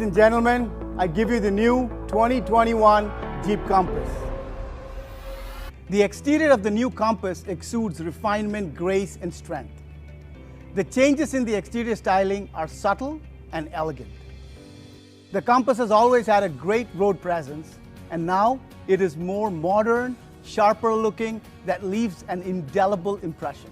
and gentlemen, I give you the new 2021 Jeep Compass. The exterior of the new Compass exudes refinement, grace, and strength. The changes in the exterior styling are subtle and elegant. The Compass has always had a great road presence, and now it is more modern, sharper looking, that leaves an indelible impression.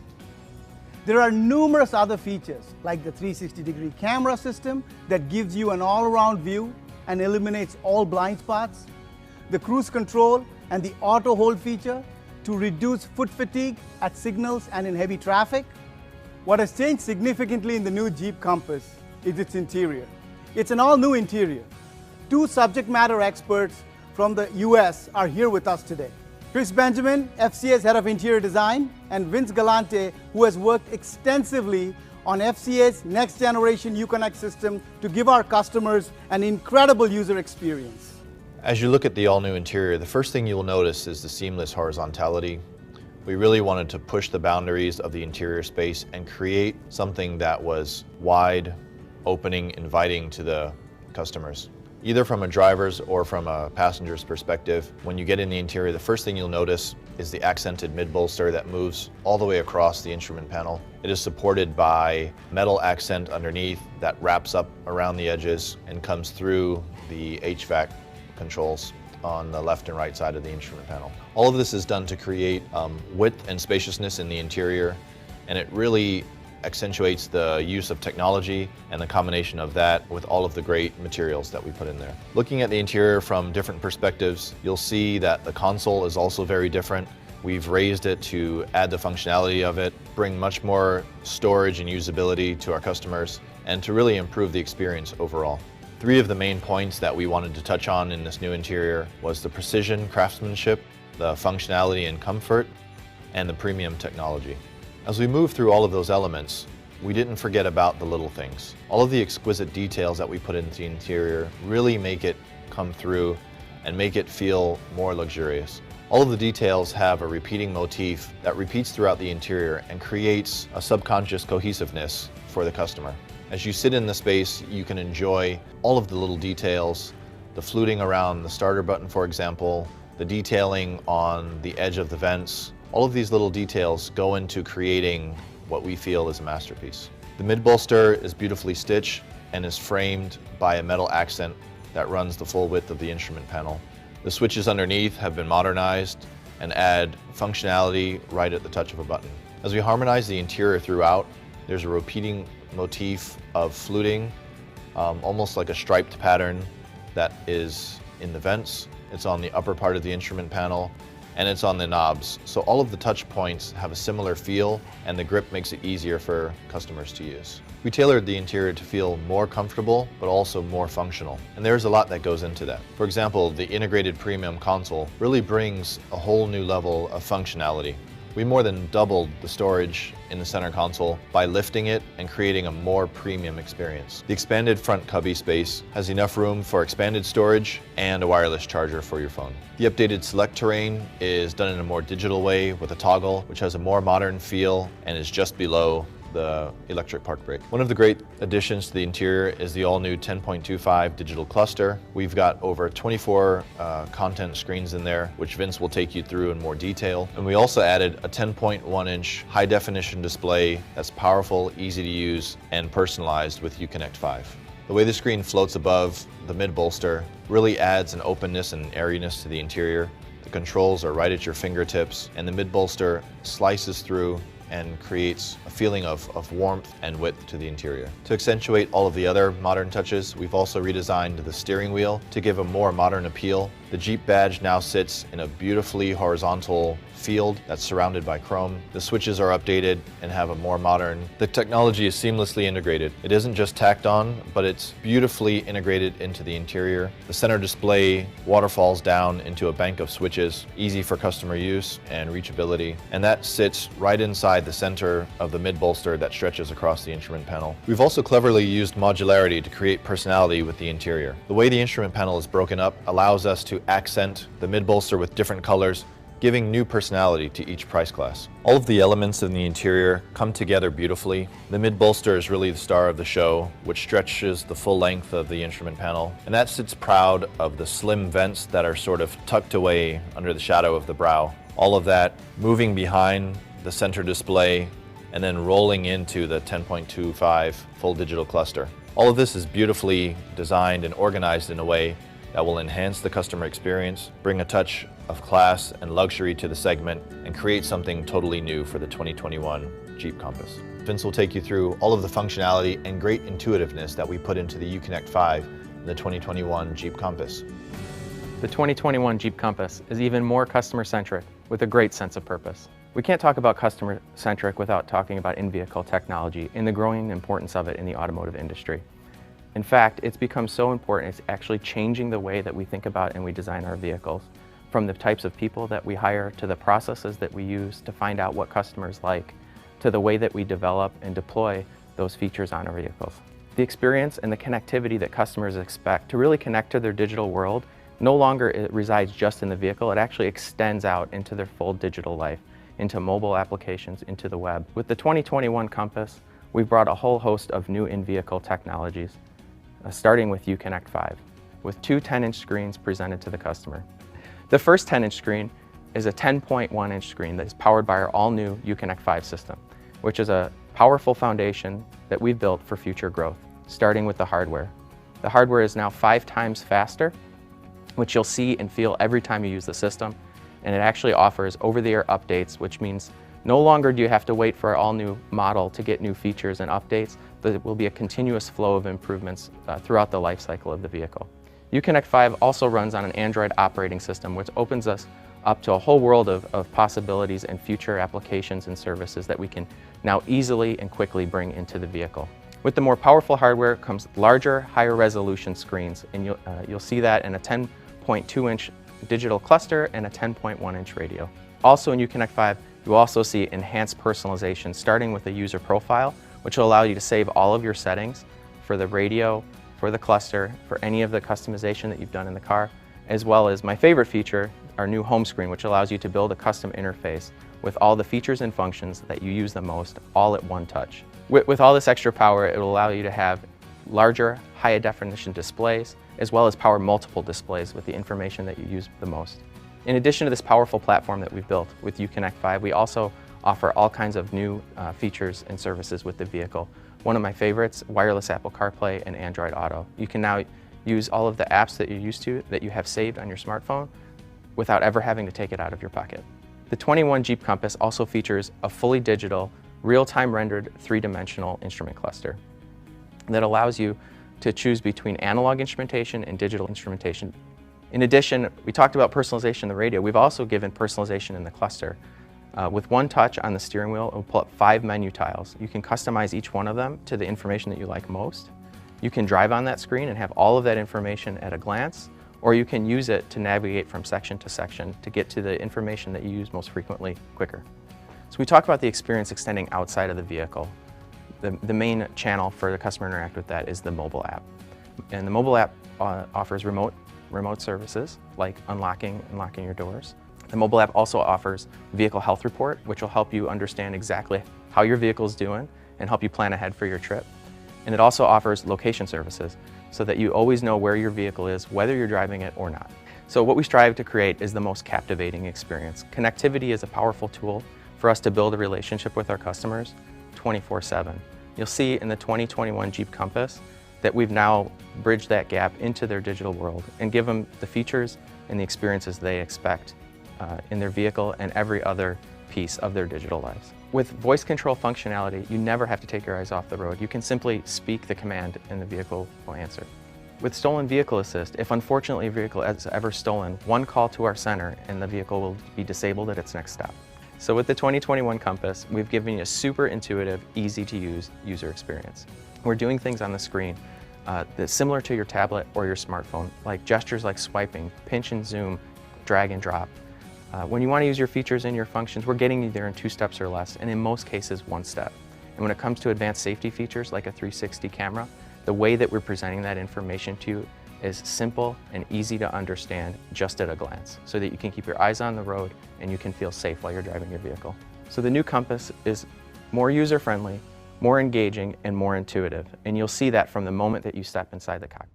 There are numerous other features like the 360-degree camera system that gives you an all-around view and eliminates all blind spots, the cruise control and the auto hold feature to reduce foot fatigue at signals and in heavy traffic. What has changed significantly in the new Jeep Compass is its interior. It's an all-new interior. Two subject matter experts from the US are here with us today. Chris Benjamin, FCA's Head of Interior Design, and Vince Galante, who has worked extensively on FCA's next generation Uconnect system to give our customers an incredible user experience. As you look at the all-new interior, the first thing you will notice is the seamless horizontality. We really wanted to push the boundaries of the interior space and create something that was wide, opening, inviting to the customers. Either from a driver's or from a passenger's perspective, when you get in the interior, the first thing you'll notice is the accented mid-bolster that moves all the way across the instrument panel. It is supported by metal accent underneath that wraps up around the edges and comes through the HVAC controls on the left and right side of the instrument panel. All of this is done to create width and spaciousness in the interior, and it really accentuates the use of technology and the combination of that with all of the great materials that we put in there. Looking at the interior from different perspectives, you'll see that the console is also very different. We've raised it to add the functionality of it, bring much more storage and usability to our customers, and to really improve the experience overall. Three of the main points that we wanted to touch on in this new interior was the precision craftsmanship, the functionality and comfort, and the premium technology. As we move through all of those elements, we didn't forget about the little things. All of the exquisite details that we put into the interior really make it come through and make it feel more luxurious. All of the details have a repeating motif that repeats throughout the interior and creates a subconscious cohesiveness for the customer. As you sit in the space, you can enjoy all of the little details, the fluting around the starter button, for example, the detailing on the edge of the vents. All of these little details go into creating what we feel is a masterpiece. The mid-bolster is beautifully stitched and is framed by a metal accent that runs the full width of the instrument panel. The switches underneath have been modernized and add functionality right at the touch of a button. As we harmonize the interior throughout, there's a repeating motif of fluting, almost like a striped pattern that is in the vents. It's on the upper part of the instrument panel, and it's on the knobs. So all of the touch points have a similar feel, and the grip makes it easier for customers to use. We tailored the interior to feel more comfortable, but also more functional. And there's a lot that goes into that. For example, the integrated premium console really brings a whole new level of functionality. We more than doubled the storage in the center console by lifting it and creating a more premium experience. The expanded front cubby space has enough room for expanded storage and a wireless charger for your phone. The updated select terrain is done in a more digital way with a toggle, which has a more modern feel and is just below the electric park brake. One of the great additions to the interior is the all-new 10.25 digital cluster. We've got over 24 content screens in there, which Vince will take you through in more detail. And we also added a 10.1-inch high-definition display that's powerful, easy to use, and personalized with Uconnect 5. The way the screen floats above the mid-bolster really adds an openness and airiness to the interior. The controls are right at your fingertips, and the mid-bolster slices through and creates a feeling of warmth and width to the interior. To accentuate all of the other modern touches, we've also redesigned the steering wheel to give a more modern appeal. The Jeep badge now sits in a beautifully horizontal field that's surrounded by chrome. The switches are updated and have a more modern. The technology is seamlessly integrated. It isn't just tacked on, but it's beautifully integrated into the interior. The center display waterfalls down into a bank of switches, easy for customer use and reachability, and that sits right inside the center of the mid-bolster that stretches across the instrument panel. We've also cleverly used modularity to create personality with the interior. The way the instrument panel is broken up allows us to accent the mid-bolster with different colors giving new personality to each price class. All of the elements in the interior come together beautifully. The mid-bolster is really the star of the show, which stretches the full length of the instrument panel, and that sits proud of the slim vents that are sort of tucked away under the shadow of the brow. All of that moving behind the center display and then rolling into the 10.25 full digital cluster. All of this is beautifully designed and organized in a way that will enhance the customer experience, bring a touch of class and luxury to the segment, and create something totally new for the 2021 Jeep Compass. Vince will take you through all of the functionality and great intuitiveness that we put into the Uconnect 5 in the 2021 Jeep Compass. The 2021 Jeep Compass is even more customer-centric with a great sense of purpose. We can't talk about customer-centric without talking about in-vehicle technology and the growing importance of it in the automotive industry. In fact, it's become so important, it's actually changing the way that we think about and we design our vehicles, from the types of people that we hire to the processes that we use to find out what customers like, to the way that we develop and deploy those features on our vehicles. The experience and the connectivity that customers expect to really connect to their digital world no longer it resides just in the vehicle, it actually extends out into their full digital life, into mobile applications, into the web. With the 2021 Compass, we've brought a whole host of new in-vehicle technologies, starting with Uconnect 5, with two 10-inch screens presented to the customer. The first 10-inch screen is a 10.1-inch screen that is powered by our all-new Uconnect 5 system, which is a powerful foundation that we've built for future growth, starting with the hardware. The hardware is now 5 times faster, which you'll see and feel every time you use the system, and it actually offers over-the-air updates, which means no longer do you have to wait for our all-new model to get new features and updates. There will be a continuous flow of improvements throughout the life cycle of the vehicle. Uconnect 5 also runs on an Android operating system, which opens us up to a whole world of possibilities and future applications and services that we can now easily and quickly bring into the vehicle. With the more powerful hardware comes larger, higher resolution screens, and you'll see that in a 10.2-inch digital cluster and a 10.1-inch radio. Also in Uconnect 5, you will also see enhanced personalization, starting with a user profile, which will allow you to save all of your settings for the radio, for the cluster, for any of the customization that you've done in the car, as well as my favorite feature, our new home screen, which allows you to build a custom interface with all the features and functions that you use the most, all at one touch. With all this extra power, it will allow you to have larger, higher definition displays, as well as power multiple displays with the information that you use the most. In addition to this powerful platform that we've built with Uconnect 5, we also offer all kinds of new features and services with the vehicle. One of my favorites, wireless Apple CarPlay and Android Auto. You can now use all of the apps that you're used to, that you have saved on your smartphone, without ever having to take it out of your pocket. The 21 Jeep Compass also features a fully digital, real-time rendered 3-dimensional instrument cluster that allows you to choose between analog instrumentation and digital instrumentation. In addition, we talked about personalization in the radio. We've also given personalization in the cluster. With one touch on the steering wheel, it will pull up 5 menu tiles. You can customize each one of them to the information that you like most. You can drive on that screen and have all of that information at a glance, or you can use it to navigate from section to section to get to the information that you use most frequently quicker. So we talk about the experience extending outside of the vehicle. The main channel for the customer to interact with that is the mobile app. And the mobile app offers remote services like unlocking your doors. The mobile app also offers Vehicle Health Report, which will help you understand exactly how your vehicle is doing and help you plan ahead for your trip. And it also offers location services so that you always know where your vehicle is, whether you're driving it or not. So what we strive to create is the most captivating experience. Connectivity is a powerful tool for us to build a relationship with our customers 24/7. You'll see in the 2021 Jeep Compass that we've now bridged that gap into their digital world and give them the features and the experiences they expect in their vehicle and every other piece of their digital lives. With voice control functionality, you never have to take your eyes off the road. You can simply speak the command and the vehicle will answer. With Stolen Vehicle Assist, if unfortunately a vehicle is ever stolen, one call to our center and the vehicle will be disabled at its next stop. So with the 2021 Compass, we've given you a super intuitive, easy to use user experience. We're doing things on the screen that's similar to your tablet or your smartphone, like gestures like swiping, pinch and zoom, drag and drop. When you want to use your features and your functions, we're getting you there in 2 steps or less, and in most cases, 1 step. And when it comes to advanced safety features like a 360 camera, the way that we're presenting that information to you is simple and easy to understand just at a glance, so that you can keep your eyes on the road and you can feel safe while you're driving your vehicle. So the new Compass is more user-friendly, more engaging, and more intuitive, and you'll see that from the moment that you step inside the cockpit.